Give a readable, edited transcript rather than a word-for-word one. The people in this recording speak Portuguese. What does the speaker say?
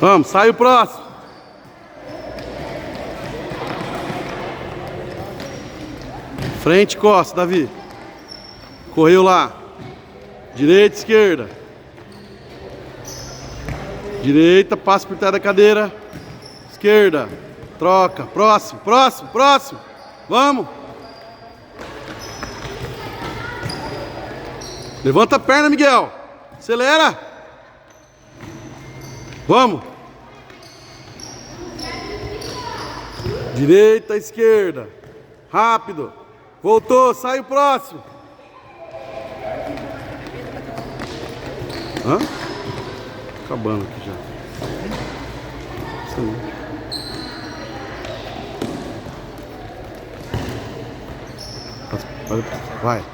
Vamos, sai o próximo. Frente, costa, Davi. Correu lá. Direita, esquerda. Direita, passa por trás da cadeira. Esquerda. Troca. Próximo, próximo, próximo. Vamos. Levanta a perna, Miguel. Acelera. Vamos. Direita, esquerda. Rápido. Voltou, sai o próximo. Hã? Acabando aqui já. Isso não. Vai.